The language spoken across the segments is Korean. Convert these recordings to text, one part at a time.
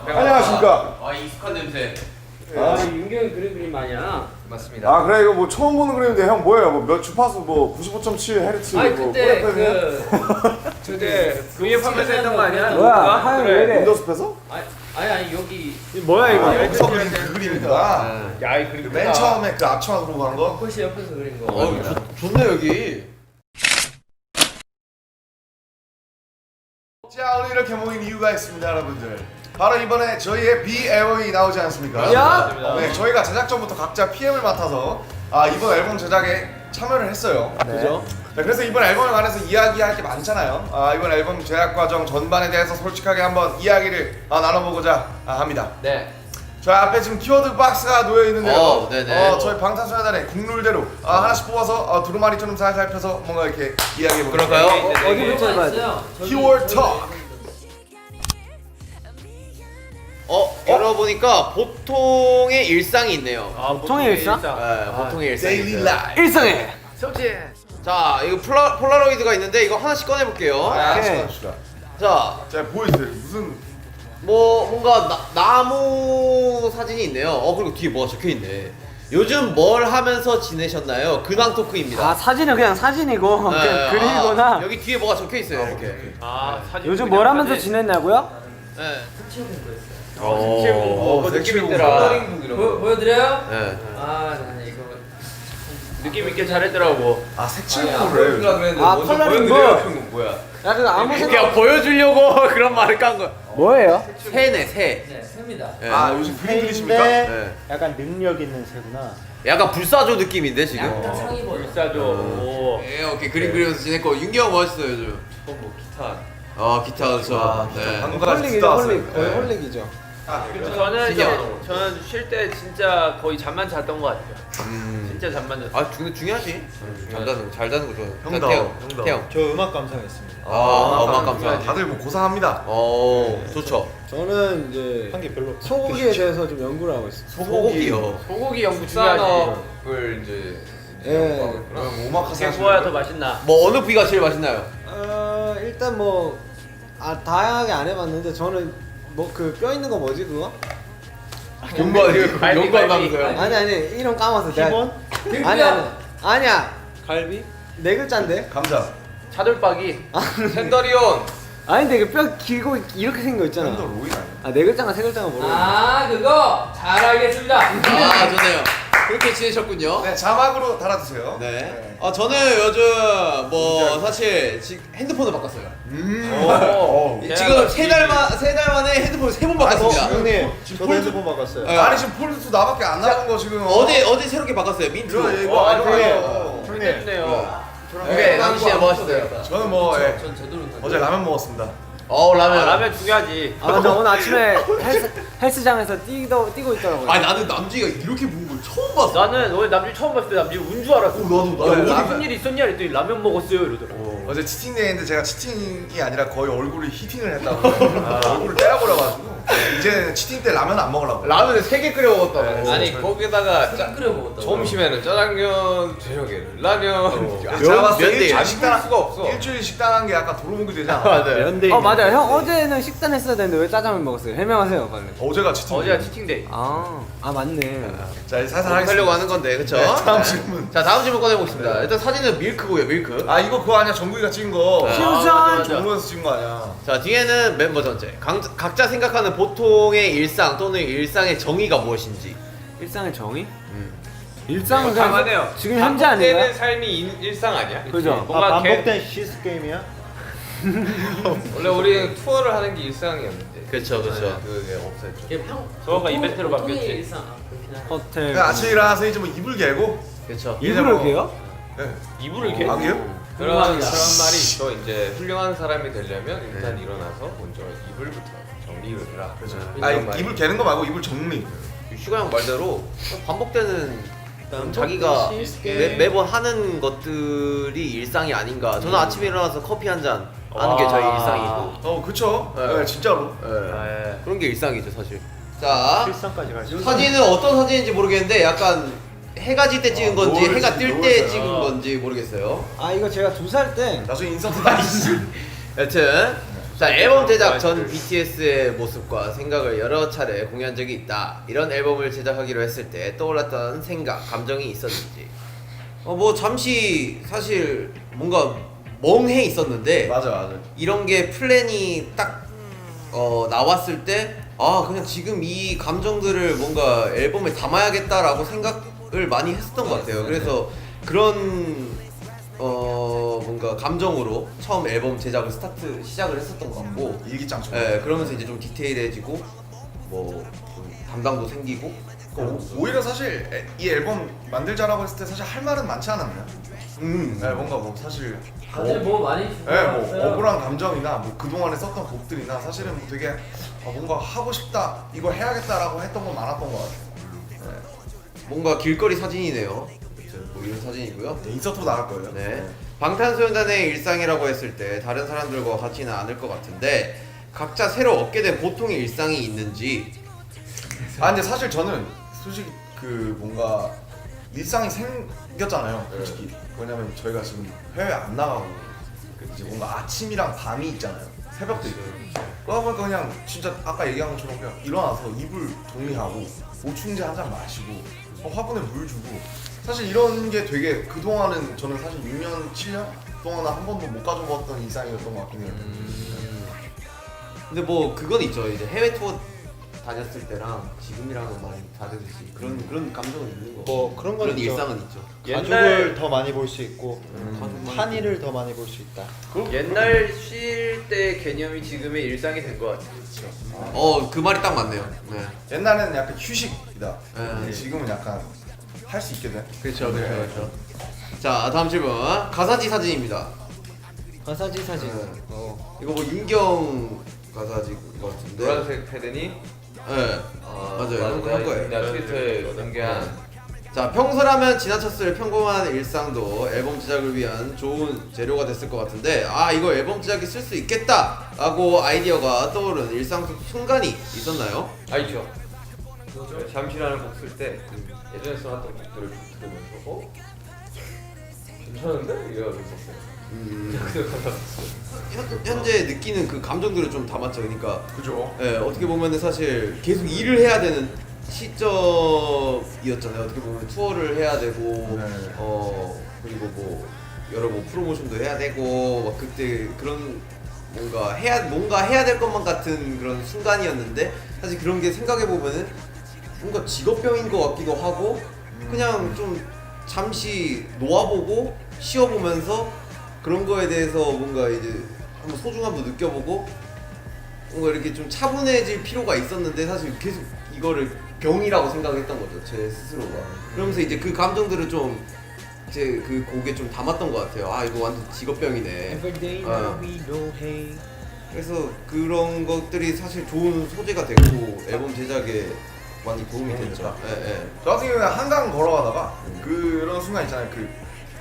안녕하십니까. 아 익숙한 냄새. 윤경이 그림 아니야? 맞습니다. 아 그래 이거 뭐 처음 보는 그림인데 형 뭐예요? 뭐 몇 주파수 뭐 95.7 Hz 아니 뭐 그때 그때 VF하면서 했던 거 아니야? 뭐야? 하얀 왜 이래? 윈도우스에서? 아니 여기 뭐야 이거? 여기서 그린 그 그림이구나. 야 이 그림 맨 처음에 그 앞치마로 간 거. 꽃이 옆에서 그린 거. 좋네 여기. 자 오늘 이렇게 모인 이유가 있습니다 여러분들. 바로 이번에 저희의 B 앨범이 나오지 않습니까? 야? 네, 저희가 제작전부터 각자 PM을 맡아서 이번 앨범 제작에 참여를 했어요. 그죠? 자, 그래서 이번 앨범에 관해서 이야기할 게 많잖아요. 이번 앨범 제작 과정 전반에 대해서 솔직하게 한번 이야기를 나눠보고자 합니다. 네. 저희 앞에 지금 키워드 박스가 놓여 있는데요. 네네. 저희 방탄소년단의 국룰대로 하나씩 뽑아서 두루마리처럼 살살 펴서 뭔가 이렇게 이야기해 보겠습니다. 그럴까요? 어디부터 해봐야 돼? 키워드 톡. 열어보니까 보통의 일상이 있네요. 보통의 일상? 네, 보통의 일상. 데일리 라이프. 일상에. 자, 이거 폴라로이드가 있는데 이거 하나씩 꺼내볼게요. 오케이. 자, 자, 보여주세요. 무슨 뭔가 나무 사진이 있네요. 그리고 뒤에 뭐가 적혀있네. 요즘 뭘 하면서 지내셨나요? 근황 토크입니다. 사진은 그냥 사진이고 그냥 그림이구나. 여기 뒤에 뭐가 적혀있어요, 이렇게. 사진. 요즘 뭘 하면서 지냈냐고요? 네. 그 느낌 있더라. 보여드려요? 네. 난 이거 느낌 있게 잘했더라고. 색칠물을 컬러링 뭐야? 야 그거 아무 그냥 생각. 보여주려고 그런 말을 깐 거야. 뭐예요? 새네, 새. 네 셉니다. 네. 요즘 그림 그리십니까? 네. 약간 능력 있는 새구나. 약간 불사조 느낌인데 지금. 약간 상의 버전. 불사조. 오. 오케이 그림 그리면서 지냈고 윤기 형 멋있어요 요즘. 뭐 기타. 기타 그렇죠. 네. 방금까지 홀릭이죠 듣다 왔어요. 홀릭. 거의 네. 홀릭이죠. 저는 쉴 때 진짜 거의 잠만 잤던 것 같아요. 진짜 잠만 잤어. 근데 중요하지. 잘 자는 거 좋아요. 형도. 태형. 저 음악 감상했습니다. 음악 감사. 다들 뭐 고상합니다. 좋죠. 저는 이제 한 게 별로 소고기에 대해서 좀 연구를 하고 있어요. 소고기요. 소고기 연구 중요하지. 산업을 이제. 예. 오마카세 그게 구워야 더 맛있나? 뭐 어느 부위가 제일 맛있나요? 일단 뭐 다양하게 안 해봤는데 저는 뭐 그 뼈 있는 거 뭐지 그거? 연구한다면서요? 아니 이름 까먹었어. 기본? 아니야. 갈비? 네 글자인데. 감자. 차돌박이. 텐더리온. 아닌데 그 뼈 길고 이렇게 생긴 거 있잖아. 팬더 로이 아니야? 네 글자가 세 글자가 모르겠네. 그거 잘 알겠습니다. 좋네요. 그렇게 지내셨군요. 네, 자막으로 달아주세요. 네. 저는 요즘 뭐 사실 핸드폰을 바꿨어요. 지금 세 달 만에 핸드폰을 3번 바꿨습니다. 형님, 저도 핸드폰 바꿨어요. 아니 지금 폴드2 나밖에 안 나온 거 지금. 어제 새롭게 바꿨어요. 민트. 이거 아니에요. 좋네요. 네, 당시에 뭐 하셨어요? 저는 뭐 전 제대로 어제 라면 먹었습니다. 라면. 라면 중요하지. 맞아 오늘 아침에 헬스장에서 뛰고 있더라고요. 나는 남주이가 이렇게 부은 걸 처음 봤어. 나는 오늘 남주 처음 봤을 때 남주 운 줄 알았어. 나도. 어디 라면. 무슨 일 있었냐 했더니 라면 먹었어요 이러더라고. 어제 치팅데이인데 제가 치팅이 아니라 거의 얼굴을 히팅을 했다고. 얼굴을 때려버려가지고 이제 치팅 때 라면 안 먹으려고. 라면을 3개 끓여 먹었다고. 아니 거기다가 끓여 먹었다. 점심에는 짜장면, 저녁에는 라면. 제가 봤을 때 면대. 일주일 식단 수가 없어. 일주일 식단한 게 약간 도루묵이 되지 않아? 맞아요. 맞아요. 형 어제는 식단했어야 되는데 왜 짜장면 먹었어요? 해명하세요 빨리. 어제가 치팅. 어제가 치팅데이. 맞네. 자 이제 살살 하려고 하겠습니다. 하는 건데, 그쵸? 네, 다음 질문. 자, 다음 질문 꺼내보겠습니다. 일단 사진은 밀크고요, 밀크. 이거 그거 아니야? 정국이가 찍은 거. 퓨전. 정국에서 찍은 거 아니야? 자, 뒤에는 멤버 전체. 각자 생각하는 보통의 일상 또는 일상의 정의가 무엇인지. 일상의 정의? 일상은 다만해요. 지금 현재 아닌가요? 반복되는 삶이 일상 아니야? 그죠. 뭔가 시스 게임이야? 원래 우리 투어를 하는 게 일상이었는데. 그쵸. 그게 없었죠. 저거가 이벤트로 바뀌었지. 호텔. 그냥 아침에 일어나서 이제 뭐 이불 개고. 그쵸. 이불을 개요? 네. 이불을 개. 안 개요? 그런 말이 있어. 이제 훌륭한 사람이 되려면 일단 일어나서 먼저 이불부터 정리를 해라. 그렇죠. 이런 말이. 이불 개는 거 말고 이불 정리. 슈가 형 말대로 반복되는 자기가 시스템. 매번 하는 것들이 일상이 아닌가. 저는 아침에 일어나서 커피 한 잔 하는 게 저희 일상이고. 그쵸. 네. 네, 진짜로. 그런 게 일상이죠, 사실. 자, 실상까지 갈 수 있어. 사진은 어떤 사진인지 모르겠는데 약간 해가 질 때 찍은 건지 노을 해가 뜰 때 노을. 찍은 건지 모르겠어요. 아 이거 제가 2살 때 나중에 인서트 다 있어. 여튼 자 앨범 제작 전 BTS의 모습과 생각을 여러 차례 공유한 적이 있다. 이런 앨범을 제작하기로 했을 때 떠올랐던 생각, 감정이 있었는지. 뭐 잠시 사실 뭔가 멍해 있었는데 맞아. 이런 게 플랜이 딱 나왔을 때 그냥 지금 이 감정들을 뭔가 앨범에 담아야겠다라고 생각을 많이 했었던 것 같아요. 그래서 그런 뭔가 감정으로 처음 앨범 제작을 시작을 했었던 것 같고, 일기장처럼. 예, 그러면서 이제 좀 디테일해지고 뭐 좀 담당도 생기고. 오히려 사실 이 앨범 만들자라고 했을 때 사실 할 말은 많지 않았나요? 네, 뭔가 뭐 사실 다들 뭐 많이 주고 네, 뭐 왔어요. 억울한 감정이나 뭐 그동안에 썼던 곡들이나 사실은 뭐 되게 뭔가 하고 싶다, 이거 해야겠다라고 했던 건 많았던 것 같아요. 뭔가 길거리 사진이네요. 아무튼 뭐 이런 사진이고요. 네, 인서트로 나갈 거예요. 네. 방탄소년단의 일상이라고 했을 때 다른 사람들과 같지는 않을 것 같은데 각자 새로 얻게 된 보통의 일상이 있는지. 근데 사실 저는 솔직히 그 뭔가 일상이 생겼잖아요. 솔직히 왜냐면 저희가 지금 해외 안 나가고 이제 뭔가 아침이랑 밤이 있잖아요. 새벽도 있고. 그러다 보니까 그냥 진짜 아까 얘기한 것처럼 그냥 일어나서 이불 정리하고 보충제 한 잔 마시고 화분에 물 주고, 사실 이런 게 되게 그동안은 저는 사실 6년, 7년 동안 한 번도 못 가져봤던 일상이었던 것 같긴 해요. 근데 뭐 그건 있죠. 이제 해외 투어 다녔을 때랑 지금이랑은 많이 다르듯이 그런 감정은 있는 거. 뭐 그런 건 그런 있죠. 일상은 있죠. 가족을 더 많이 볼 수 있고 가족만 한이를 더 많이 볼 수 있다. 옛날 쉴 때 개념이 지금의 일상이 된 것 같아요. 그 말이 딱 맞네요. 네. 옛날에는 약간 휴식이다. 네. 지금은 약간 할 수 있게 돼. 그렇죠, 그렇죠. 자, 다음 질문. 가사지 사진입니다. 가사지 사진. 네. 이거 뭐 윤경 가사지인 것 같은데. 노란색 패드니? 네. 맞아요. 할 거예요. 나 트위터에 공개한 자, 평소라면 지나쳤을 평범한 일상도 앨범 제작을 위한 좋은 재료가 됐을 것 같은데 이거 앨범 제작에 쓸 수 있겠다 라고 아이디어가 떠오른 일상 속 순간이 있었나요? 있죠. 잠시라는 곡 쓸 때 예전에 써놨던 곡들을 쭉 들으면서 괜찮은데? 이러면서 썼어요. 그래서 갖다 썼어요. 현재 느끼는 그 감정들을 좀 담았죠. 그러니까 그죠? 어떻게 보면은 사실 계속 일을 해야 되는 시점이었잖아요. 어떻게 보면 투어를 해야 되고 네. 그리고 뭐 여러 뭐 프로모션도 해야 되고 막 그때 그런 뭔가 해야 될 것만 같은 그런 순간이었는데 사실 그런 게 생각해 보면은 뭔가 직업병인 것 같기도 하고 그냥 좀 잠시 놓아보고 쉬어보면서 그런 거에 대해서 뭔가 이제 한번 소중함도 느껴보고 뭔가 이렇게 좀 차분해질 필요가 있었는데 사실 계속 이거를 병이라고 생각했던 거죠, 제 스스로가. 그러면서 이제 그 감정들을 좀 제 그 곡에 좀 담았던 것 같아요. 이거 완전 직업병이네. Everyday 어. now we know hey. 그래서 그런 것들이 사실 좋은 소재가 됐고 앨범 제작에 많이 도움이 됐죠. 예. 저 같은 경우는 한강 걸어가다가 그런 순간 있잖아요.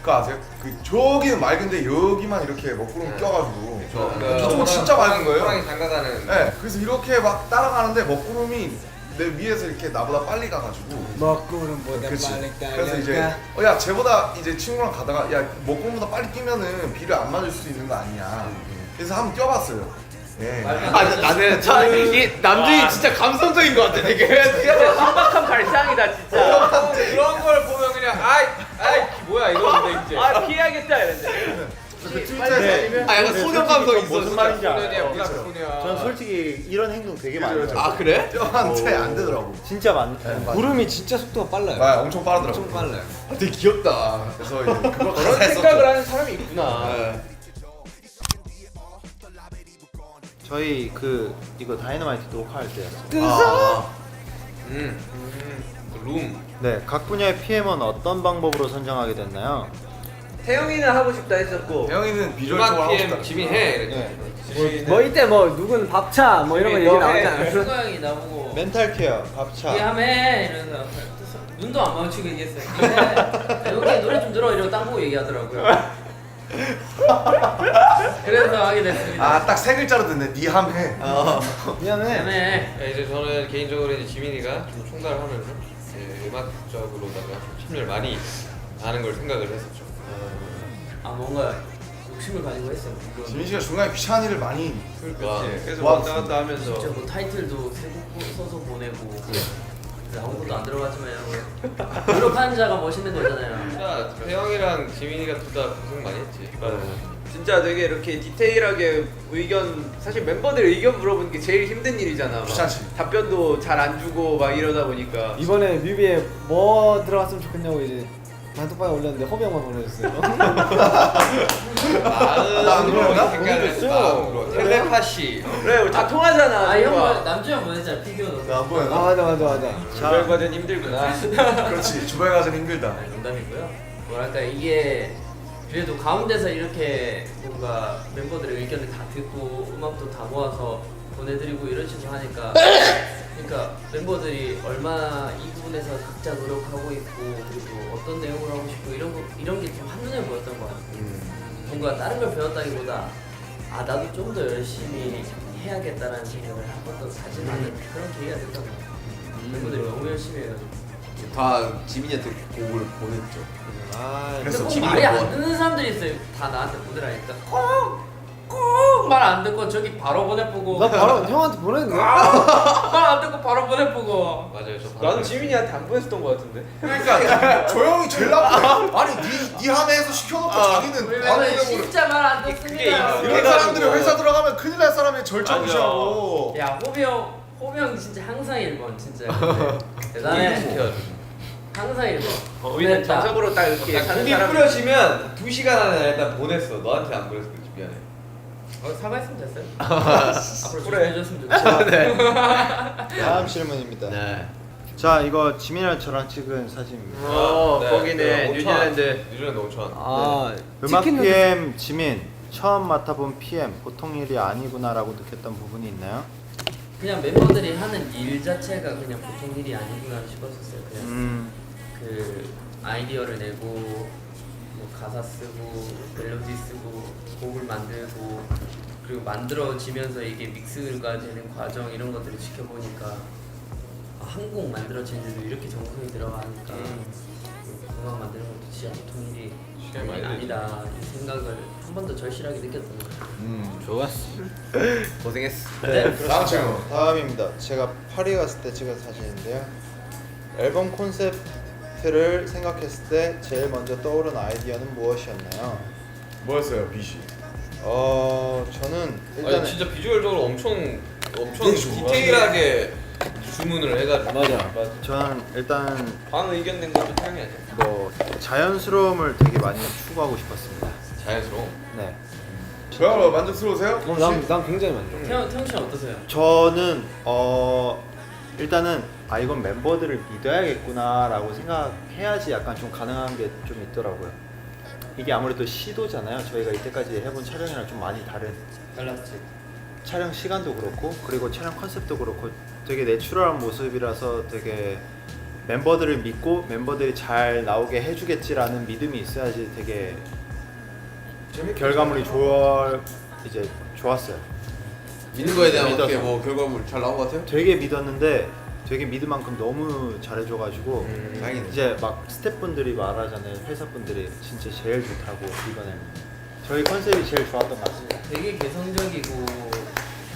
그거 아세요? 저기는 맑은데 여기만 이렇게 먹구름 껴가지고 저쪽은 진짜 맑은 거예요. 호랑이 장가가는. 네, 그래서 이렇게 막 따라가는데 먹구름이 내 위에서 이렇게 나보다 빨리 가가지고. 먹구름보다 그치. 빨리 그래서 이제 달려가. 야 쟤보다 이제 친구랑 가다가 야 먹구름보다 빨리 뛰면은 비를 안 맞을 수 있는 거 아니냐. 그래서 한번 뛰어봤어요. 예. 나는 이 남준이 진짜 감성적인 것 같아. 되게 신박한 발상이다 진짜. 그런 걸 보면 그냥 뭐야 이러는데 이제. 피해야겠다 이랬는데. 그 트위터에서 약간 소년 감성 있어. 무슨 말인지 소년이야, 알아요. 우리가 소년. 전 솔직히 이런 행동 되게 많이 그죠, 해요. 그래? 뛰어봤는데 안 되더라고. 진짜 많이. 구름이 진짜 속도가 빨라요. 엄청 빠르더라고. 엄청 빨라요. 되게 귀엽다. 그래서 이제 그걸 그런 가사에 생각을 썼죠. 하는 사람이 있구나. 저희 이거 다이너마이트 녹화할 때였어요. 룸. 네, 각 분야의 PM은 어떤 방법으로 선정하게 됐나요? 태용이는 하고 싶다 했었고. 대영이는 비주얼 음악 쪽으로 하고 PM 싶다. 지민 해. 이랬지. 뭐 이때 뭐 누군 밥차 뭐 이런 거 얘기 나오지 않았어? 수가 형이 나보고 멘탈 케어, 밥차. 얘하매 이러면서 눈도 안 마주치고 얘기했어요. 여기 노래 좀 들어 이러고 딱 보고 얘기하더라고요. 그래서 하게 됐습니다. 딱 세 글자로 듣네. 니함해. 미안해. 하매. 이제 저는 개인적으로 이제 지민이가 좀 총괄을 하면서 음악적으로다가 좀 힘을 많이 하는 걸 생각을 했었죠. 아 뭔가 욕심을 가지고 했어요. 물론 지민 씨가 중간에 귀찮은 일을 많이 그러니까 계속 와, 왔다 갔다 하면서 진짜 뭐 타이틀도 세곡 써서 보내고 근데 아무것도 안 들어갔지만 여러분 노력하는 자가 멋있는 거잖아요. 진짜 태영이랑 지민이가 둘 다 고생 많이 했지. 진짜 되게 이렇게 디테일하게 의견 사실 멤버들 의견 물어보는 게 제일 힘든 일이잖아. 막 귀찮지. 답변도 잘 안 주고 막 이러다 보니까 이번에 뮤비에 뭐 들어갔으면 좋겠냐고 이제 단톡방에 올렸는데 허병만 보내줬어요. 안 그러나? 보내줬어요. 텔레파시 그래 우리 다 통하잖아. 아형 우리가. 남주형 보냈잖아 피규어도. 나안 보여. 아 맞아. 조별 과제는 힘들구나. 그렇지. 주말 가서 힘들다. 아니, 농담이고요. 뭐랄까 이게 그래도 가운데서 이렇게 뭔가 멤버들의 의견을 다 듣고 음악도 다 모아서 보내드리고 이런 식으로 하니까 그러니까 멤버들이 얼마나 이 부분에서 각자 노력하고 있고 그리고 어떤 내용을 하고 싶고 이런 게 좀 한눈에 보였던 것 같아요. 뭔가 다른 걸 배웠다기보다 아 나도 좀 더 열심히 해야겠다라는 생각을 한 번 더 다짐하는 그런 계기가 됐던 것 같아요. 멤버들이 너무 열심히 해가지고. 다 지민이한테 곡을 보냈죠. 아 그래서 근데 꼭 지민이 말이 뭐- 안 듣는 사람들이 있어요. 다 나한테 보내라니까 꼭 말 안 듣고 저기 바로 보내보고 나 바로 형한테 보냈는데. 말 안 듣고 바로 보내보고 맞아요. 저 나는 지민이한테 안 보냈었던 것 같은데. 그러니까 조용히 제일 나쁘네. 아니 네 함에서 시켜놓고 자기는 우리 바로 멤버들 보내고 진짜 말 안 그게 듣습니다. 이런 사람들이 회사 들어가면 큰일 날 사람의 절정이시라고. 야 호비 형 진짜 항상 1번 진짜 대단해. 시켜가지고. 항상 1번 우리는 정석으로 딱 이렇게 사는 국이 사람. 뿌려지면 2시간 안에 일단 보냈어. 너한테 안 보냈어. 미안해. 사과했으면 됐어요. 앞으로 조심해줬으면 좋겠어. 다음 질문입니다. 네. 자, 이거 지민이랑 저랑 찍은 사진입니다. 거기네 온천. 뉴질랜드. 뉴질랜드 온천. 아 음악 치킨 PM 지민 처음 맡아본 PM 보통 일이 아니구나라고 느꼈던 부분이 있나요? 그냥 멤버들이 하는 일 자체가 그냥 보통 일이 아니구나 싶었었어요. 그냥 그 아이디어를 내고 뭐 가사 쓰고 멜로디 쓰고 곡을 만들고 그리고 만들어지면서 이게 믹스가 되는 과정 이런 것들을 지켜보니까 한 곡 만들어지는데도 이렇게 정성이 들어가니까 음악 만드는 것도 진짜 보통 일이 시간이 많이 아니다 이 생각을 한 번 더 절실하게 느꼈던 것 같아요. 좋았어. 고생했어. 다음 질문. 다음입니다. 제가 파리 갔을 때 찍은 사진인데요. 앨범 콘셉트를 생각했을 때 제일 먼저 떠오른 아이디어는 무엇이었나요? 뭐였어요, 비시? 저는 일단은 아니, 진짜 비주얼적으로 엄청 되게 좋아. 디테일하게 주문을 해가지고. 맞아. 저는 일단 방 의견 낸 것도 태양이 아니야. 뭐 자연스러움을 되게 많이 추구하고 싶었습니다. 자연스러워. 네. 그야말로 만족스러우세요? 난 굉장히 만족. 태영 씨는 어떠세요? 저는 일단은 이건 멤버들을 믿어야겠구나라고 생각해야지 약간 좀 가능한 게 좀 있더라고요. 이게 아무래도 시도잖아요. 저희가 이때까지 해본 촬영이랑 좀 많이 다른 달랐지. 촬영 시간도 그렇고 그리고 촬영 컨셉도 그렇고 되게 내추럴한 모습이라서 되게 멤버들을 믿고 멤버들이 잘 나오게 해주겠지라는 믿음이 있어야지 되게 결과물이 좋았어요. 믿는 거에 대한 믿어서. 어떻게 뭐 결과물 잘 나온 것 같아요? 되게 믿었는데 되게 믿을 만큼 너무 잘해줘가지고 다행이네. 이제 막 스태프분들이 말하잖아요. 회사분들이 진짜 제일 좋다고 이번에는 저희 컨셉이 제일 좋았던 것 같습니다. 되게 개성적이고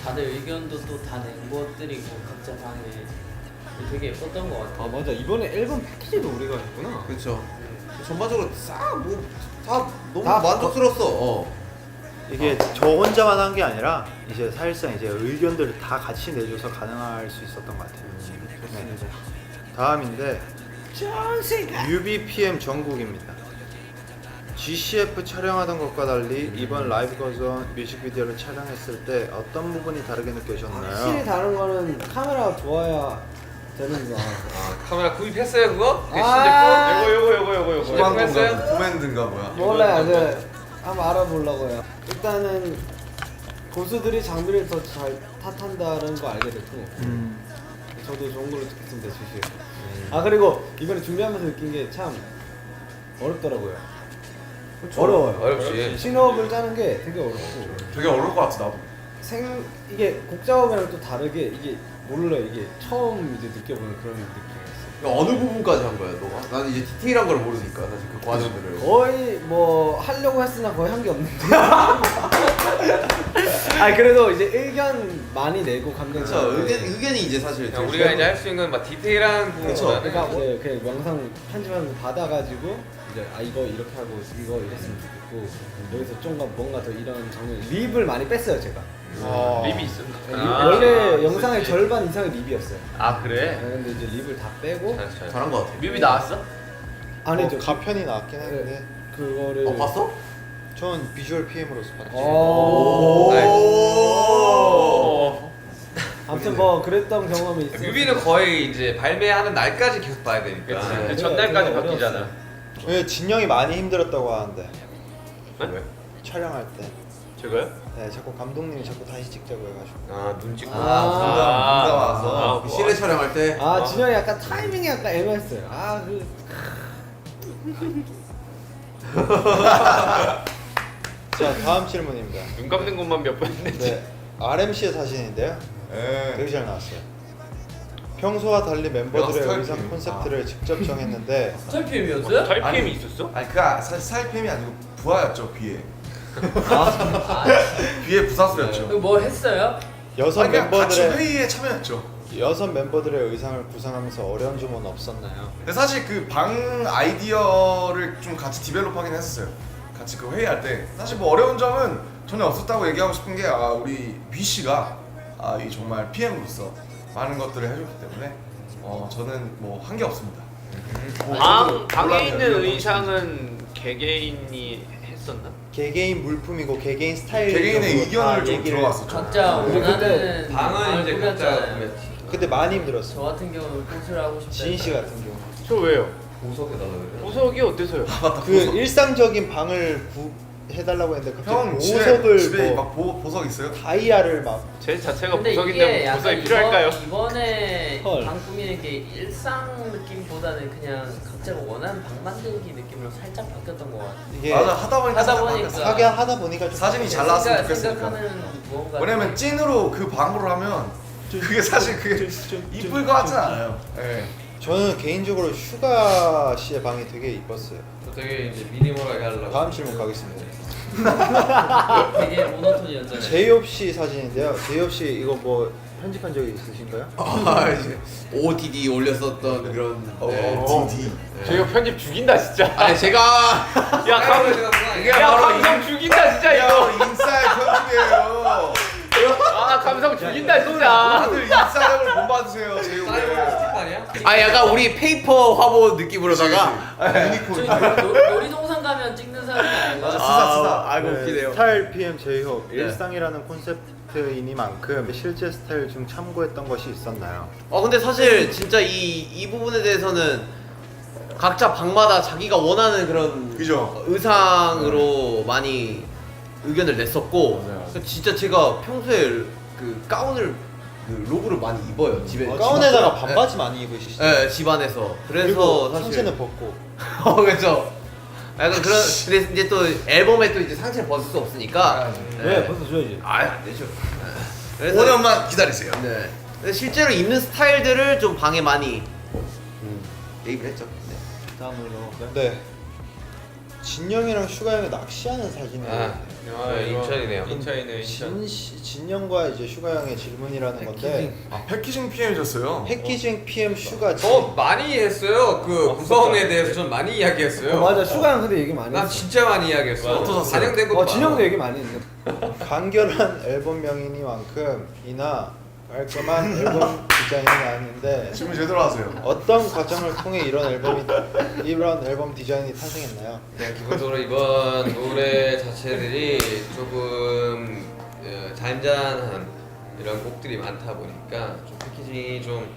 다들 의견도 또 다 낸 것들이고 각자 방에 되게 예뻤던 것 같아요. 아 맞아 이번에 앨범 패키지도 우리가 했구나. 그렇죠. 전반적으로 다 너무 다 만족스러웠어. 이게 저 혼자만 한 게 아니라 이제 사실상 이제 의견들을 다 같이 내줘서 가능할 수 있었던 것 같아요. 네. 다음인데 UBPM 전국입니다. GCF 촬영하던 것과 달리 이번 라이브 버전 뮤직비디오를 촬영했을 때 어떤 부분이 다르게 확실히 느껴졌나요? 다른 거는 카메라가 좋아야 되는구나. 카메라 구입했어요 그거? 아. 요거 소방공간 코맨드인가 뭐야? 몰라요. 네. 한번 알아보려고요. 일단은 고수들이 장비를 더 잘 탓한다는 거 알게 됐고 저도 좋은 걸로 듣겠습니다. 주시요. 아 그리고 이번에 준비하면서 느낀 게 참 어렵더라고요. 어려워요. 어렵지. 신호흡을 짜는 게 되게 어렵고 되게 어려울 것 같아 나도. 이게 곡 작업이랑 또 다르게 이게 몰라요. 이게 처음 이제 느껴보는 그런 느낌이었어요. 어느 부분까지 한 거야 너가? 나는 이제 디테일한 걸 모르니까 사실 그 과정들을. 거의 뭐 하려고 했으나 거의 한 게 없는데. 아 그래도 이제 의견 많이 내고 감독님. 그렇죠. 의견이 이제 사실 그냥 우리가 이제 할 수 있는 막 디테일한 부분보다는 그러니까 이제 그냥 영상 편집하면서 받아가지고 이제 아 이거 이렇게 하고 이거 이랬으면 좋겠고 여기서 좀 뭔가 더 이런 장면 립을 많이 뺐어요 제가. 립이 있어. 원래 영상의 절반 이상이 립이었어요. 아 그래? 근데 이제 립을 다 빼고 잘한 거 같아. 뮤비 나왔어? 아니죠. 가편이 나왔긴 했는데 그거를 봤어? 전 비주얼 PM으로서 봤지. 오. 오. 아무튼 뭐 그랬던 경험이 있어요. 뮤비는 거의 이제 발매하는 날까지 계속 봐야 되니까. 그치. 전날까지 그게 바뀌잖아. 어려웠어요. 왜 진영이 많이 힘들었다고 하는데 왜? 촬영할 때. 제가요? 네, 자꾸 감독님이 자꾸 다시 찍자고 해가지고. 눈 찍고. 문가 와서. 실내 촬영할 때. 아 진영이 약간 타이밍이 약간 애매했어요. 자, 다음 질문입니다. 눈 감는 것만 몇 번 했지. 네, RMC의 사진인데요. 되게 잘 나왔어요. 평소와 달리 멤버들의 스타일 의상 PM. 콘셉트를 직접 정했는데 스타일PM이었어요? 탈피엠이 있었어? 아니 사실 살팸이 아니고 부하였죠 귀에. 아, 귀에 부사수였죠. 뭐 했어요? 여섯 아니, 그냥 같이 멤버들의 회의에 참여했죠. 여섯 멤버들의 의상을 구상하면서 어려운 점은 없었나요? 근데 사실 그 방 아이디어를 좀 같이 디벨롭하긴 했어요. 같이 그 회의할 때 사실 뭐 어려운 점은 전혀 없었다고 얘기하고 싶은 게 우리 B 씨가 이 정말 PM으로서 많은 것들을 해줬기 때문에 저는 뭐 한 게 없습니다. 방에 있는 의상은 개개인이 했었나? 개개인 물품이고 개개인 스타일 개개인의 의견을 좀 얘기를 들어봤었죠. 각자 우리 원하는 방은 이제 각자 꾸몄잖아요. 꾸몄지. 근데 많이 저 힘들었어. 같은 경우는 꽃을 하고 싶다. 지인 씨 같은 경우. 저 왜요? 보석에다가 그래. 보석이 어때서요? 그 일상적인 방을 해달라고 했는데 갑자기 형 보석을 집에 뭐 막 보석 있어요? 다이아를 막 제 자체가 근데 이게 보석인데 약간 보석이 필요할까요? 이번에 헐. 방 꾸미는 게 일상 느낌보다는 그냥 각자가 원하는 방 만들기 느낌으로 살짝 바뀌었던 것 같아요. 이게 맞아 하다 보니까 하다 살짝 보니까. 바뀌었어. 하다 보니까 좀 사진이 잘 나왔으면 좋겠으니까. 생각하는 무언가. 왜냐면 찐으로 그 방으로 하면 그게 사실 그게 이쁠 것 같진 않아요. 예. 저는 개인적으로 슈가 씨의 방이 되게 이뻤어요. 되게 이제 미니멀하게 하려고. 다음 질문 가겠습니다. 되게 모노톤이었잖아요. 제이홉 씨 사진인데요. 제이홉 씨 이거 뭐 편집한 적이 있으신가요? 이제 ODD 올렸었던 그런. DD. 제가 편집 죽인다 진짜. 아니 제가 야 감성 죽인다 진짜 이거. 인싸의 편집이에요. 감성 죽인다 진짜. 다들 인싸력을 본받으세요. 제이홉. 약간 우리 페이퍼 화보 느낌으로다가 유니콘. 놀이동산 가면 찍는 사람이 아니고. 맞아. 스사. 아이고 웃기네요. 스타일 PM 제이홉 네. 일상이라는 콘셉트이니만큼 실제 스타일 중 참고했던 것이 있었나요? 근데 사실 진짜 이 부분에 대해서는 각자 방마다 자기가 원하는 그런 그죠. 의상으로 많이 의견을 냈었고 맞아요. 그래서 진짜 제가 평소에 그 가운을 그 로브를 많이 입어요 집에. 가운에다가 반바지 많이 입으시죠? 네, 집안에서. 그래서 그리고 사실 상체는 벗고 그렇죠. 약간 그런. 근데 이제 또 앨범에 또 이제 상체를 벗을 수 없으니까. 왜 벌써 줘야지. 안 되죠. 그래서 5년만 기다리세요. 네. 근데 실제로 입는 스타일들을 좀 방에 많이 얘기를 했죠. 네. 다음으로 네. 진영이랑 슈가 형이 낚시하는 사진을 인천이네요. 인천이네요. 진영과 이제 슈가 형의 질문이라는 건데 패키징 PM이셨어요. 패키징 PM 슈가 저 많이 했어요. 그 구성에 대해서 좀 많이 이야기했어요. 맞아 슈가 형 근데 얘기 많이 난 했어. 진짜 많이 이야기했어. 어떠셨어요? 반영된 것도 진영도 많아. 얘기 많이 했네. 간결한 앨범명이니만큼 이나 깔끔한 앨범 디자인은 아닌데 질문 제대로 하세요. 어떤 과정을 통해 이런 앨범 디자인이 탄생했나요? 그냥 기본적으로 이번 노래 자체들이 조금 잔잔한 이런 곡들이 많다 보니까 좀 패키징이 좀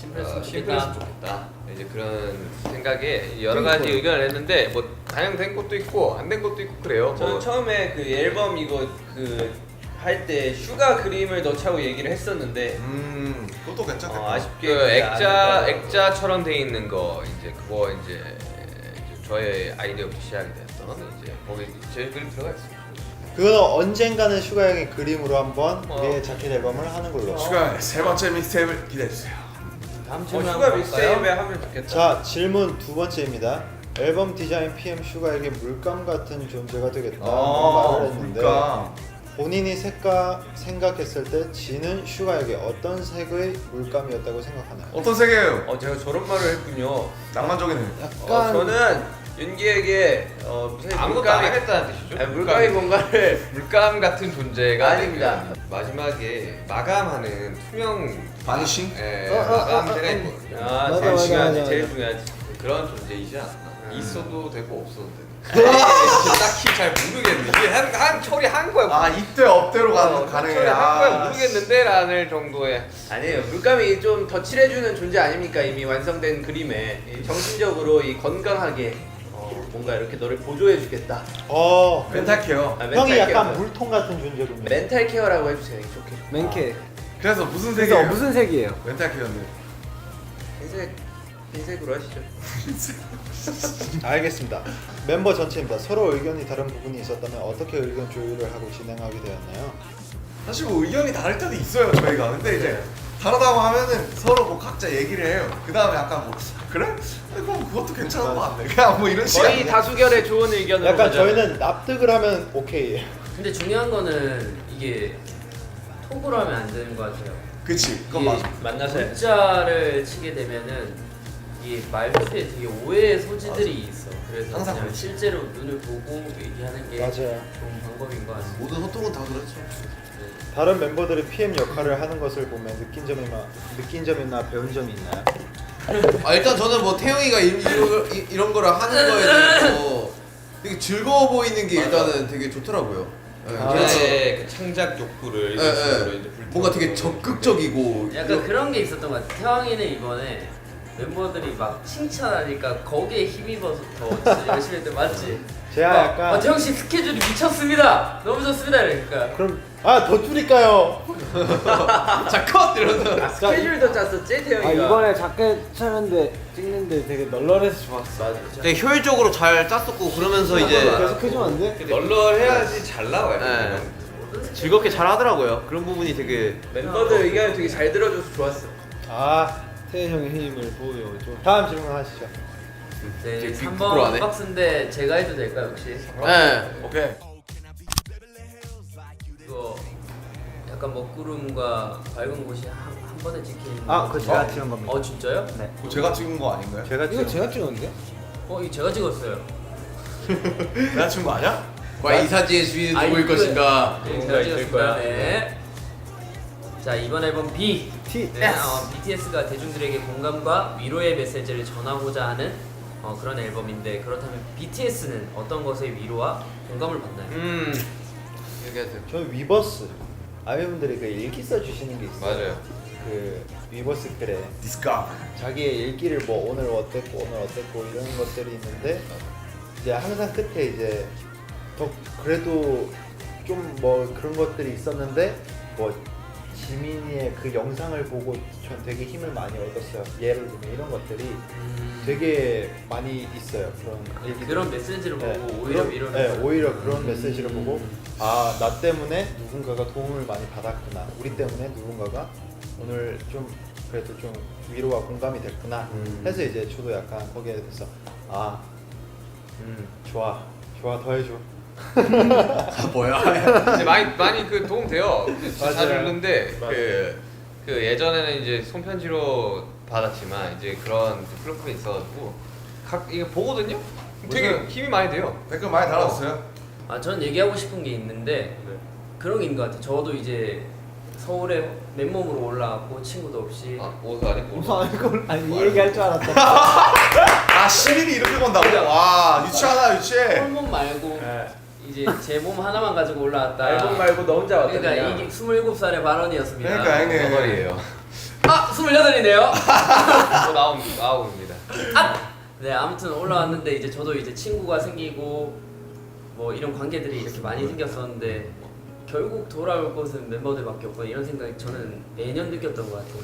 심플했으면 좋겠다. 이제 그런 생각에 여러 가지 의견을 냈는데 뭐 반영된 것도 있고 안 된 것도 있고 그래요. 저는 뭐. 처음에 그 앨범 이거 그 할 때 슈가 그림을 넣자고 얘기를 했었는데 그것도 괜찮겠다. 아쉽게 그 그게 안 됐더라고요. 액자처럼 돼 있는 거 이제 그거 이제 저의 아이디어부터 시작이 됐던 이제 거기 제 그림 들어가 있어요. 그거는 언젠가는 슈가 형의 그림으로 한번 우리의 자켓 앨범을 하는 걸로. 슈가 세 번째 믹스테이프를 기대해주세요. 다음 질문 슈가 한번 볼까요? 믹스테이프에 하면 좋겠다. 자, 질문 두 번째입니다. 앨범 디자인 PM 슈가에게 물감 같은 존재가 되겠다 말을 했는데 그러니까 본인이 생각했을 때 지는 슈가에게 어떤 색의 물감이었다고 생각하나요? 어떤 색이에요? 제가 저런 말을 했군요. 낭만적이네요. 약간 저는 윤기에게 무슨 아무것도 안 하겠다는 뜻이죠. 아니, 물감이 뭔가를 물감 같은 존재가 아닙니다. 되면 마지막에 마감하는 투명 바니싱? 마감제가 있거든요. 제일 맞아, 중요하지, 맞아. 제일 중요하지. 그런 존재이지 않나. 있어도 되고 없어도 되고. 딱히 잘 모르겠네. 이게 한 처리 한 거야. 아 이때 업대로 처리 가능해. 한 거야 모르겠는데 라는 정도의. 아니에요. 물감이 좀 덧칠해주는 존재 아닙니까? 이미 완성된 그림에 정신적으로 이 건강하게 뭔가 이렇게 너를 보조해주겠다. 멘탈 케어. 형이 약간 케어. 물통 같은 존재군요. 멘탈 케어라고 해주세요. 좋게. 맨케. 그래서 무슨 그래서 색이에요? 무슨 색이에요? 멘탈 케어인데. 흰색으로 하시죠. 알겠습니다. 멤버 전체입니다. 서로 의견이 다른 부분이 있었다면 어떻게 의견 조율을 하고 진행하게 되었나요? 사실 뭐 의견이 다를 때도 있어요 저희가. 근데 이제 다르다고 하면은 서로 뭐 각자 얘기를 해요. 그 다음에 약간 뭐 그래? 그럼 그것도 괜찮은 거 같네. 그냥 뭐 이런 식으로. 거의 다수결의 좋은 의견을 약간 저희는 납득을 하면 오케이예요. 근데 중요한 거는 이게 톡으로 하면 안 되는 것 같아요. 그치. 그건 이게 맞아. 만나서 해야지. 문자를 치게 되면은 이게 말투에 되게 오해의 소지들이 있어. 그래서 항상 그냥 그렇지. 실제로 눈을 보고 얘기하는 게 맞아요. 좋은 방법인 것 같습니다. 모든 소통은 다 그렇죠. 다른 멤버들이 PM 역할을 하는 것을 보면 느낀 점이나 배운 점이 있나요? 일단 저는 뭐 태영이가 이런 거를 하는 거에 대해서 되게 즐거워 보이는 게 일단은 되게 좋더라고요. 그래서 그 창작 욕구를 이런 예, 식으로 예. 이제 뭔가 되게 불태우고 적극적이고 약간 그런 게 있었던 것 같아. 태왕이는 이번에 멤버들이 막 칭찬하니까 거기에 힘입어서 더 진짜 열심히 했는데 맞지? 제가 막, 약간 태영 씨 스케줄이 미쳤습니다. 너무 좋습니다. 이러니까 그럼 더 줄일까요? 자컷 이러면서 스케줄도 짰었지 태영이가. 이번에 자켓 찍는데 되게 널널해서 좋았어. 되게 효율적으로 잘 짰었고 그러면서 이제 계속 해주면 안 돼? 널널해야지 잘 나와요. 예. 즐겁게 잘 하더라고요. 그런 부분이 되게 멤버들 의견을 되게 잘 들어줘서 좋았어. 태희 형의 힘을 보여줘. 다음 질문 하시죠. 네, 되게 3번 부끄러워하네. 박스인데 제가 해도 될까요 혹시? 예. 오케이. 이거 약간 먹구름과 밝은 곳이 한 번에 찍힌 그거 제가 찍은 겁니다. 진짜요? 네. 그거 제가 찍은 거 아닌가요? 제가 이거 제가 찍었는데? 이거 제가 찍었어요. 내가 찍은 거 아니야? 과연 이 사진의 주인은 누구일 것인가? 네, 뭔가 제가 있을 찍었습니다. 거야. 네. 자 이번 앨범 B. 네, BTS가 대중들에게 공감과 위로의 메시지를 전하고자 하는 그런 앨범인데 그렇다면 BTS는 어떤 것의 위로와 공감을 받나요? 얘기하세요. 저는 위버스 아이분들이 그 일기 써주시는 게 있어요. 맞아요. 그 위버스 글에 디스카. 자기의 일기를 뭐 오늘 어땠고 이런 것들이 있는데 이제 항상 끝에 이제 더 그래도 좀 뭐 그런 것들이 있었는데 뭐 지민이의 그 영상을 보고 전 되게 힘을 많이 얻었어요. 예를 들면 이런 것들이 되게 많이 있어요. 그런 얘기들. 그런 메시지를 보고 네, 오히려 그런- 위로를 네, 받고. 오히려 그런 메시지를 보고 나 때문에 누군가가 도움을 많이 받았구나. 우리 때문에 누군가가 오늘 좀 그래도 좀 위로와 공감이 됐구나. 해서 이제 저도 약간 거기에 대해서 좋아 더 해줘. 뭐야? 이제 많이 그 도움 돼요. 진짜 맞아요. 자주 읽는데 그 예전에는 이제 손편지로 받았지만 이제 그런 플랫폼이 있어가지고 이게 보거든요. 되게 무슨- 힘이 많이 돼요. 댓글 많이 달아줬어요. 전 얘기하고 싶은 게 있는데 그런 게 있는 것 같아요. 저도 이제 서울에 맨몸으로 올라왔고 친구도 없이 옷을 안 입고. 이 얘기할 줄 알았다. 시민이 이렇게 건다고? 와 유치하다 유치해. 홀몸 말고 이제 제 몸 하나만 가지고 올라왔다. 앨범 말고 너 혼자 왔다. 그러니까 이게 27살의 발언이었습니다. 그러니까 형님. 저거리예요. 28이네요. 또 나옵니다. 네, 아무튼 올라왔는데 이제 저도 이제 친구가 생기고 뭐 이런 관계들이 이렇게 많이 생겼었는데 결국 돌아올 곳은 멤버들밖에 없고 이런 생각이 저는 매년 느꼈던 것 같아요.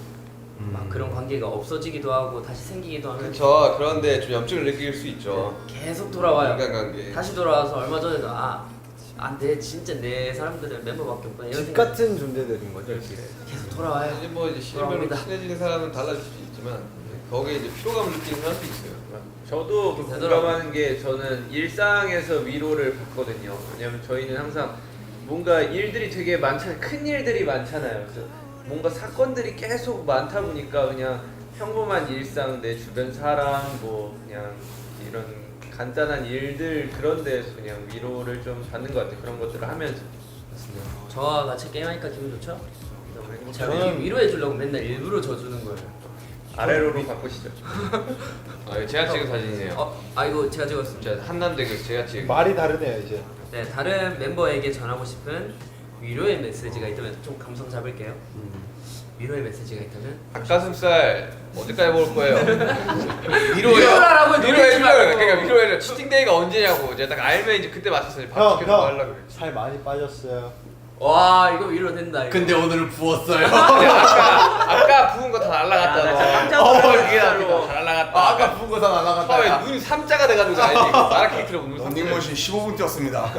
막 그런 관계가 없어지기도 하고 다시 생기기도 하면 그렇죠. 그런데 좀 염증을 느낄 수 있죠. 계속 돌아와요. 인간관계. 다시 돌아와서 얼마 전에도 내 진짜 내 사람들은 멤버밖에 없구나 이런 집 생각 같은 존재들인 거죠 이렇게. 계속 돌아와요. 이제 뭐 이제 실제로 돌아옵니다. 친해지는 사람은 달라질 수 있지만 거기에 이제 피로감을 느끼는 사람도 있어요. 저도 그 되더라고요. 공감하는 게 저는 일상에서 위로를 받거든요. 왜냐면 저희는 항상 뭔가 일들이 되게 많잖아요. 큰 일들이 많잖아요. 그래서 뭔가 사건들이 계속 많다 보니까 그냥 평범한 일상, 내 주변 사람, 뭐 그냥 이런 간단한 일들 그런 데에서 그냥 위로를 좀 받는 것 같아요. 그런 것들을 하면서. 저와 같이 게임하니까 기분 좋죠? 제가 저는- 위로해 주려고 맨날 일부러 져주는 거예요. 아래로로 바꾸시죠. 이거 제가 찍은 사진이에요. 이거 제가 찍었습니다. 진짜 한남대교 제가 찍은. 말이 다르네요 이제. 네, 다른 멤버에게 전하고 싶은 위로의 메시지가 있다면 좀 감성 잡을게요. 위로의 메시지가 있다면 닭가슴살 언제까지 먹을 거예요? 위로하라고 위로해 놀리지 말고. 그러니까 위로해 치팅데이가 언제냐고 제가 딱 알면 이제 그때 맞춰서 밥 시켜서 하려고 그랬지. 살 많이 빠졌어요. 와 이거 위로 된다. 이거. 근데 오늘은 부었어요. 아까 부은 거 다 날라갔다. 깜짝 이게 놀랐어. 다 날라갔다. 아까 부은 거 다 날아갔다. 처음에 눈이 삼자가 돼가지고 알지? 마라케이트로 눈 삼자. 런닝머신 15분 뛰었습니다.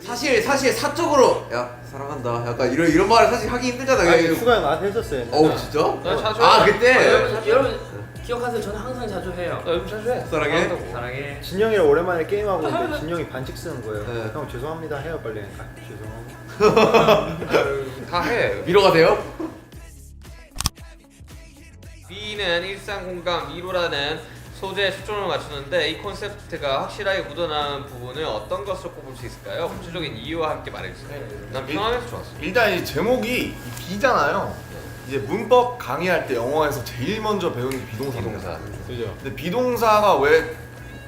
사실 사적으로 야 사랑한다. 약간 이런 말을 사실 하기 힘들잖아요. 아니, 수가 나한테 해줬어요. 어우 진짜? 난 자주 아 해. 그때 여러분 기억하세요. 저는 항상 자주 해요. 나 요즘 자주 해. 사랑해? 사랑해. 진영이랑 오랜만에 게임하고 있는데 진영이 반칙 쓰는 거예요. 네. 형 죄송합니다 해요 빨리. 죄송하고. 다 해. 위로가 돼요? B는 일상 공감 위로라는 소재에 초점을 맞추는데 이 콘셉트가 확실하게 묻어나는 부분을 어떤 것으로 꼽을 수 있을까요? 구체적인 이유와 함께 말해주세요. 난 편안해서 좋았어. 일단 이 제목이 B잖아요. 이제 문법 강의할 때 영어에서 제일 먼저 배우는 게 비동사입니다. 비동사. 그죠. 근데 비동사가 왜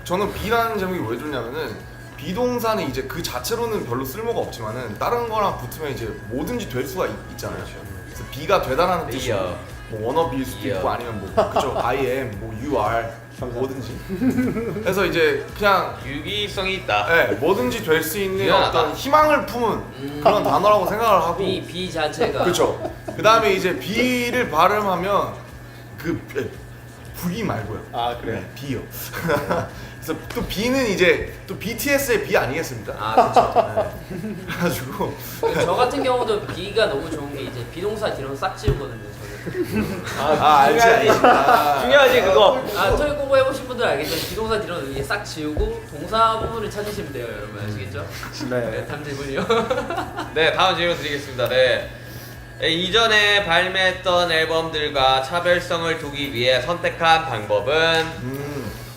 저는 B라는 제목이 왜 좋냐면은 비동사는 이제 그 자체로는 별로 쓸모가 없지만은 다른 거랑 붙으면 이제 뭐든지 될 수가 있잖아요. 그래서 B가 되다라는 뜻이 B야. 뭐 wannabe일 수도 있고 아니면 뭐 그죠 I am, 뭐 you are 뭐든지. 그래서 이제 그냥 유기성이 있다. 네, 뭐든지 될 수 있는 미안하다. 어떤 희망을 품은 그런 단어라고 생각을 하고 B 자체가 그렇죠. 그 다음에 이제 B를 발음하면 그 V 말고요. 아 그래. 네, B요. 그래서 또 B는 이제 또 BTS의 B 아니겠습니까? 그렇죠. 그래가지고 저 같은 경우도 B가 너무 좋은 게 이제 비동사 뒤로 싹 지우거든요. 저는. 알지. 중요하지 그거. 토익 공부 해보신 분들 알겠죠? 비동사 뒤로는 이게 싹 지우고 동사 부분을 찾으시면 돼요, 여러분 아시겠죠? 네. 탐질문이요. 네, 다음 질문 드리겠습니다. 네. 이전에 발매했던 앨범들과 차별성을 두기 위해 선택한 방법은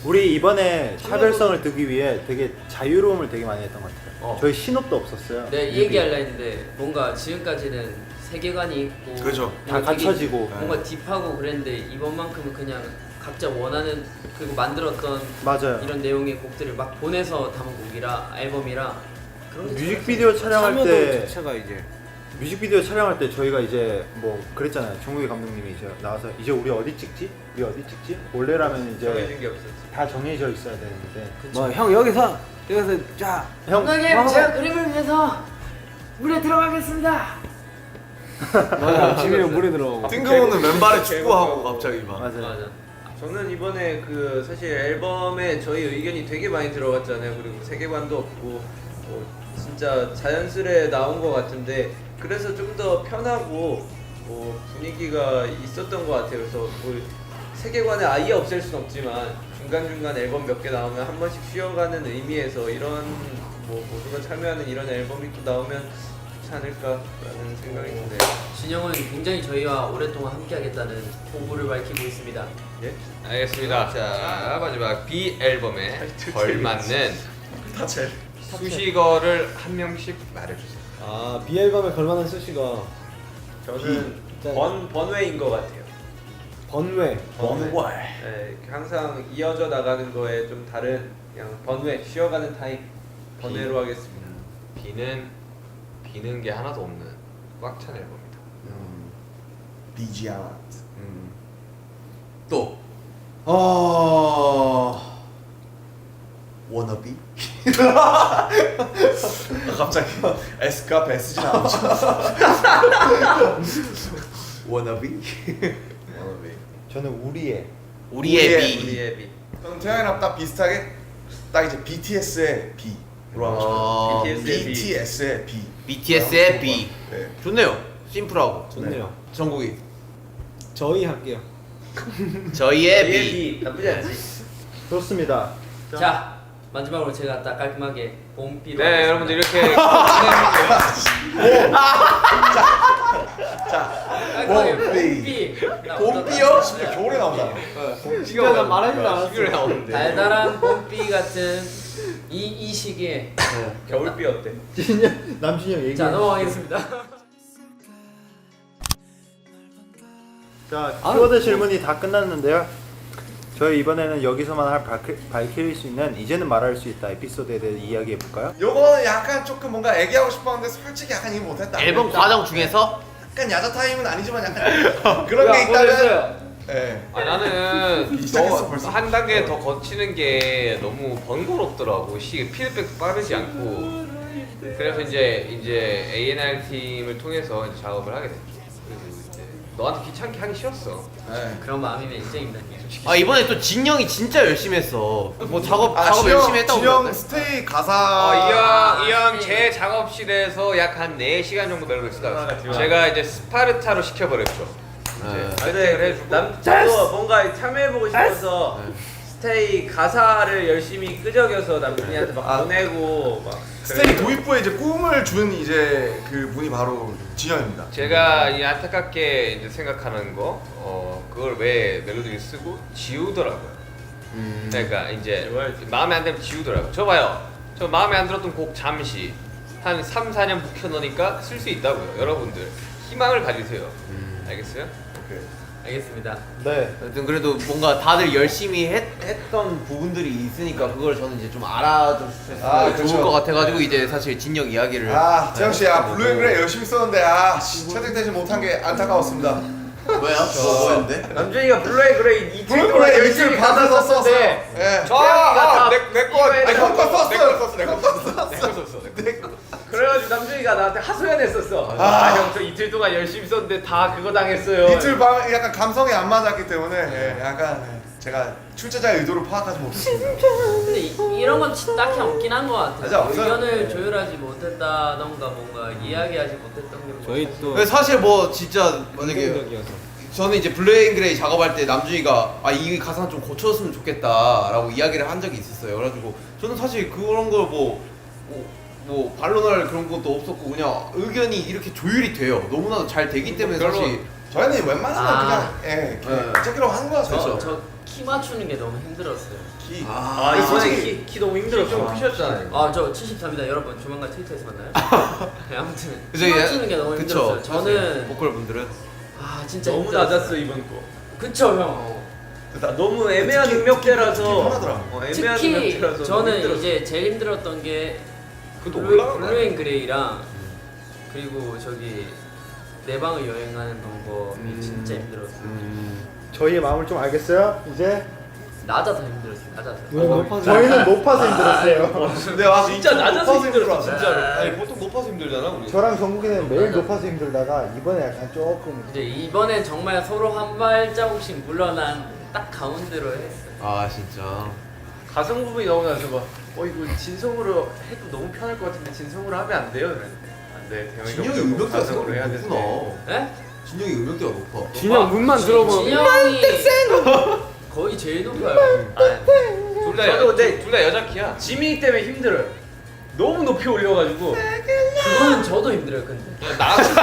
우리 이번에 차별성을 두기 위해 되게 자유로움을 되게 많이 했던 것 같아요. 저희 신업도 없었어요. 네, 이 얘기하려 했는데 뭔가 지금까지는 세계관이 있고 그죠. 다 뭔가 되게 갖춰지고. 뭔가 딥하고 그랬는데 이번만큼은 그냥 각자 원하는 그리고 만들었던 맞아요. 이런 내용의 곡들을 막 보내서 담은 곡이라 앨범이라 그런 게 뮤직비디오 촬영할 참여도 때 자체가 이제 뮤직비디오 촬영할 때 저희가 이제 뭐 그랬잖아요. 종국이 감독님이 이제 나와서 이제 우리 어디 찍지? 우리 어디 찍지? 원래라면 정해진 이제 게 없었지. 다 정해져 있어야 되는데 뭐 형 여기서 자 형 감독님 제가 그림을 위해서 물에 들어가겠습니다. 집에 물에 들어가고 뜬금없는 맨발에 축구하고 갑자기 막. 맞아요. 맞아. 저는 이번에 그 사실 앨범에 저희 의견이 되게 많이 들어갔잖아요. 그리고 세계관도 없고 뭐 진짜 자연스레 나온 것 같은데 그래서 좀 더 편하고 뭐 분위기가 있었던 것 같아요. 그래서 뭐 세계관을 아예 없앨 순 없지만 중간중간 앨범 몇 개 나오면 한 번씩 쉬어가는 의미에서 이런 뭐 모두가 참여하는 이런 앨범이 또 나오면 좋지 않을까라는 생각이 드네요. 진영은 굉장히 저희와 오랫동안 함께하겠다는 포부를 밝히고 있습니다. 예? 알겠습니다. 자, 마지막 B 앨범에 걸맞는 수식어를 한 명씩 말해주세요. B 앨범에 걸만한 수식어 저는 B. 번외인 것 같아요. 번외. 네, 항상 이어져 나가는 거에 좀 다른 그냥 번외, 쉬어가는 타입 번외로 하겠습니다. 비는 게 하나도 없는 꽉 찬 앨범이다. 비지 않았. 또 워너비? 갑자기 S가 S진 않죠. 워너비 저는 우리의 우리의 우리의 비 우리의 비. 저는 태양이랑 딱 비슷하게 딱 이제 BTS의 B. 하고 싶어요. BTS의 B. BTS의 B. BTS의 B. 네. 좋네요. 심플하고. 좋네요. 정국이. 저희 할게요. 저희의 B. B 나쁘지 않지. 좋습니다. 자 마지막으로 제가 딱 깔끔하게 봄비로 네, 여러분들 이렇게 깔끔하게 봄비 봄비요? 진짜 겨울에 나오잖아. 진짜 나 말하지도 않았어. 12월에 나오는데. 달달한 봄비 같은 이 시기에 겨울비 어때? 남준이 형 얘기. 자 넘어가겠습니다. 자, 키워드 질문이 다 끝났는데요. 저희 이번에는 여기서만 밝힐 수 있는 이제는 말할 수 있다 에피소드에 대해 이야기해 볼까요? 요거는 약간 조금 뭔가 얘기하고 싶었는데 솔직히 약간 이거 못했다. 앨범 과정 중에서 약간 야자 타임은 아니지만 약간 그런 게 있다면. 네. 아, 나는 시작했어, 더 벌써. 한 단계 더 거치는 게 너무 번거롭더라고. 피드백도 빠르지 않고. 그래서 이제 A&R 팀을 통해서 이제 작업을 하게 됐죠. 그리고 이제 너한테 귀찮게 하기 싫었어. 네. 그런 마음이면 인정입니다. 아 이번에 또 진영이 진짜 열심히 했어. 뭐 작업 진영, 열심히 했다고 진영 그러던데? 스테이 가사. 이 형 제 작업실에서 약 한 4시간 정도 멜로디 쓰다가 아, 제가 이제 스파르타로 시켜버렸죠. 네. 근데 남자도 뭔가 참여해보고 싶어서 스테이 가사를 열심히 끄적여서 남준이한테 막 보내고 막 스테이 도입부에 이제 꿈을 준 이제 그 분이 바로 진영입니다. 제가 이 안타깝게 이제 생각하는 거, 그걸 왜 멜로디를 쓰고 지우더라고요. 그러니까 이제 마음에 안 들면 지우더라고요. 저 봐요. 저 마음에 안 들었던 곡 잠시 한 3, 4년 묵혀놓으니까 쓸 수 있다고요. 여러분들 희망을 가지세요. 알겠어요? 오케이. 알겠습니다. 네. 하여튼 그래도 뭔가 다들 열심히 했던 부분들이 있으니까 그걸 저는 이제 좀 알아줬으면 아, 좋을 그렇죠. 것 같아가지고 이제 사실 진영 이야기를 아 재영 씨, 블루앤그레이 열심히 썼는데 채택되지 못한 게 안타까웠습니다. 왜요? 뭐였는데? 남준이가 블루앤그레이 이 블루앤그레이 열심히 받아서 썼어요. 예. 형거 썼어요. 내거 썼어. 그래가지고 남준이가 나한테 하소연했었어. 아. 형 저 이틀 동안 열심히 썼는데 다 그거 당했어요. 이틀 밤 약간 감성이 안 맞았기 때문에 약간 제가 출제자의 의도를 파악하지 못했습니다. 근데 이런 건 딱히 없긴 한 것 같아요. 맞아, 없어요. 의견을 조율하지 못했다던가 뭔가 이야기하지 못했던 게 저희 사실- 또 근데 사실 뭐 진짜 만약에 긍정적이어서. 저는 이제 블루앤그레이 작업할 때 남준이가 이 가사는 좀 고쳐줬으면 좋겠다라고 이야기를 한 적이 있었어요. 그래가지고 저는 사실 그런 걸 뭐 반론할 그런 것도 없었고 그냥 의견이 이렇게 조율이 돼요. 너무나도 잘 되기 때문에 사실 저희는 웬만하면 아. 그냥 네. 찍기로 하는 거죠. 저 키 맞추는 게 너무 힘들었어요. 키. 아 이번에 솔직히 키 너무 힘들었어. 좀 크셨잖아요. 아 저 73입니다 여러분. 조만간 트위터에서 만나요. 네, 아무튼 그래서 키 얘- 맞추는 게 너무 그쵸. 힘들었어요. 저는 보컬 분들은 진짜 너무 힘들었어요. 낮았어 이번 거. 그쵸 형. 너무 애매한 특히 음역대라서 편하더라. 애매한 특히 음역대라서 너무 저는 힘들었어. 이제 제일 힘들었던 게 그것도 올라간 거야. 블루앤그레이랑 그리고 저기 내 방을 여행하는 방법이 진짜 힘들었어요. 저희의 마음을 좀 알겠어요? 이제 낮아서 힘들었어요. 낮아서. 왜 높아서? 저희는 높아서 힘들었어요. 근데 와 진짜 낮아서 힘들었어 진짜로. 아니 보통 높아서 힘들잖아 우리. 저랑 정국이는 매일 높아서 힘들다가 이번에 약간 조금 이제 이번엔 정말 서로 한 발자국씩 물러난 딱 가운데로 했어요. 아 진짜 가성 부분이 너무 나서 막 이거 진성으로 해도 너무 편할 것 같은데 진성으로 하면 안 돼요. 안돼. 진영이 음역대가 가성으로 해야 생각보다 되는데. 높구나. 네? 진영이 음역대가 높아. 진영 문만 들어보면 진영이 거의 제일 높아요. 저도 둘 다 여자 키야. 지민이 때문에 힘들어요. 너무 높이 올려가지고 그거는 저도 힘들어요. 근데 나가서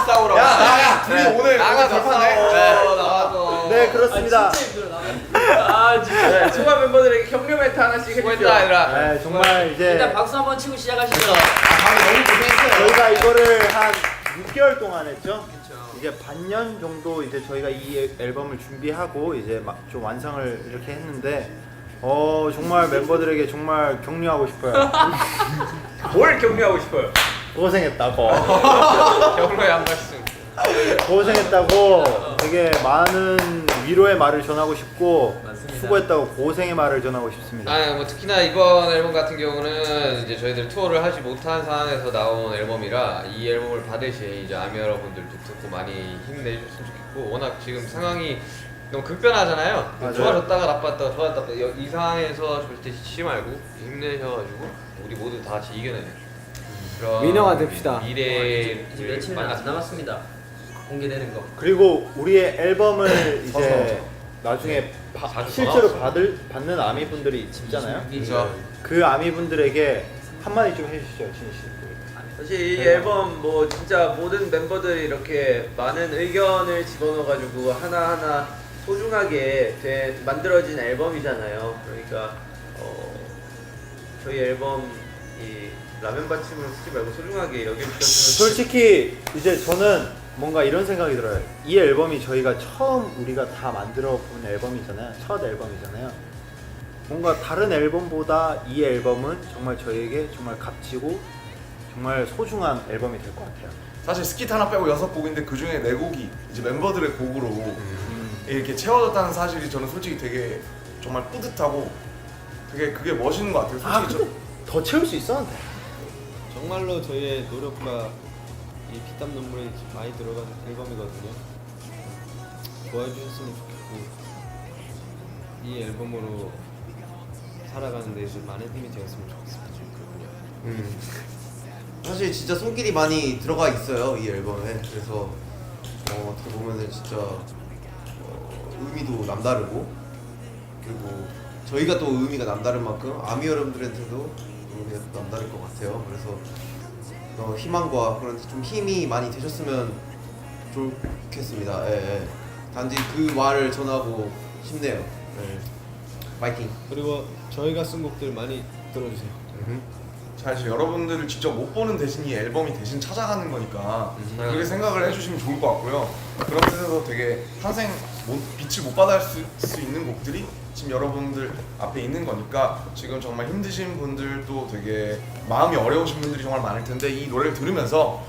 싸우라고. 야, 둘이 오늘 나가서 결판해. 싸워. 나가서. 네 그렇습니다. 진짜 힘들어 나. 네, 소감 멤버들에게 격려 멘트 하나씩 해주죠. 수고했다 얘들아. 네 정말 이제 일단 박수 한번 치고 시작하시죠. 너무 고생했어요. 저희가 이거를 한 6개월 동안 했죠. 그렇죠. 이제 반년 정도 이제 저희가 이 앨범을 준비하고 이제 막 좀 완성을 이렇게 했는데 정말 멤버들에게 정말 격려하고 싶어요. 뭘 격려하고 싶어요? 고생했다고. 격려의 한 말씀. 고생했다고 되게 많은 위로의 말을 전하고 싶고 맞습니다. 수고했다고 고생의 말을 전하고 싶습니다. 뭐 특히나 이번 앨범 같은 경우는 이제 저희들 투어를 하지 못한 상황에서 나온 앨범이라 이 앨범을 받으실 이제 아미 여러분들도 듣고 많이 힘내주셨으면 좋겠고 워낙 지금 상황이 너무 급변하잖아요. 맞아요. 좋아졌다가 나빴다가 좋아졌다가 이 상황에서 절대 쉬지 말고 힘내셔가지고 우리 모두 다 같이 이겨내는 그런 민영아 됩시다. 이제 미래를 며칠 안 남았습니다. 공개되는 거. 그리고 우리의 앨범을 이제 나오죠. 나중에 자주 실제로 전화 받는 아미분들이 있잖아요. 그렇죠. 그 아미분들에게 한마디 좀 해주시죠, 진희 씨. 사실 이 앨범 뭐 진짜 모든 멤버들이 이렇게 많은 의견을 집어넣어가지고 하나하나 소중하게 만들어진 앨범이잖아요. 그러니까 저희 앨범 이 라면 받침으로 쓰지 말고 소중하게 여겨주셨으면 솔직히 이제 저는 뭔가 이런 생각이 들어요. 이 앨범이 저희가 처음 우리가 다 만들어 본 앨범이잖아요. 첫 앨범이잖아요. 뭔가 다른 앨범보다 이 앨범은 정말 저희에게 정말 값지고 정말 소중한 앨범이 될 것 같아요. 사실 스킷 하나 빼고 6곡인데 그 중에 4곡이 이제 멤버들의 곡으로 이렇게 채워졌다는 사실이 저는 솔직히 되게 정말 뿌듯하고 되게 그게 멋있는 것 같아요. 아 솔직히 근데 더 채울 수 있었는데. 정말로 저희의 노력과 이 피땀 눈물이 많이 들어간 앨범이거든요. 좋아해 주셨으면 좋겠고 이 앨범으로 살아가는 데 좀 많은 힘이 되었으면 좋겠습니다. 사실 진짜 손길이 많이 들어가 있어요 이 앨범에. 그래서 어떻게 보면은 진짜 의미도 남다르고 그리고 저희가 또 의미가 남다른 만큼 아미 여러분들한테도 의미가 또 남다를 것 같아요. 그래서 희망과 그런 좀 힘이 많이 되셨으면 좋겠습니다. 예, 예. 단지 그 말을 전하고 싶네요. 예. 파이팅. 그리고 저희가 쓴 곡들 많이 들어주세요. 사실 여러분들을 직접 못 보는 대신 이 앨범이 대신 찾아가는 거니까 그렇게 생각을 해주시면 좋을 것 같고요. 그런 뜻에서 되게 평생 빛을 못 받을 수 있는 곡들이 지금 여러분들 앞에 있는 거니까 지금 정말 힘드신 분들도 되게 마음이 어려우신 분들이 정말 많을 텐데 이 노래를 들으면서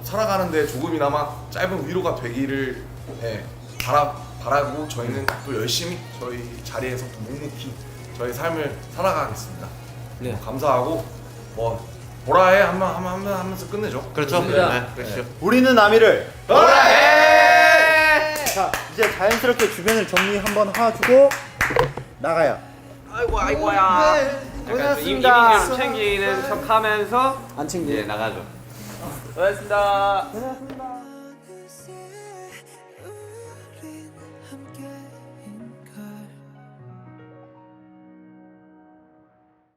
살아가는데 조금이나마 짧은 위로가 되기를 바라고 저희는 또 열심히 저희 자리에서 또 묵묵히 저희 삶을 살아가겠습니다. 네. 감사하고 보라해 하면서 끝내죠. 그렇죠. 좋습니다. 네, 그렇죠. 우리는 아미를 보라해! 자 이제 자연스럽게 주변을 정리 한번 하고 나가요. 약간 좀 이미지를 챙기는 척하면서 안 챙겨. 이제 나가죠. 고맙습니다. 고생하셨습니다.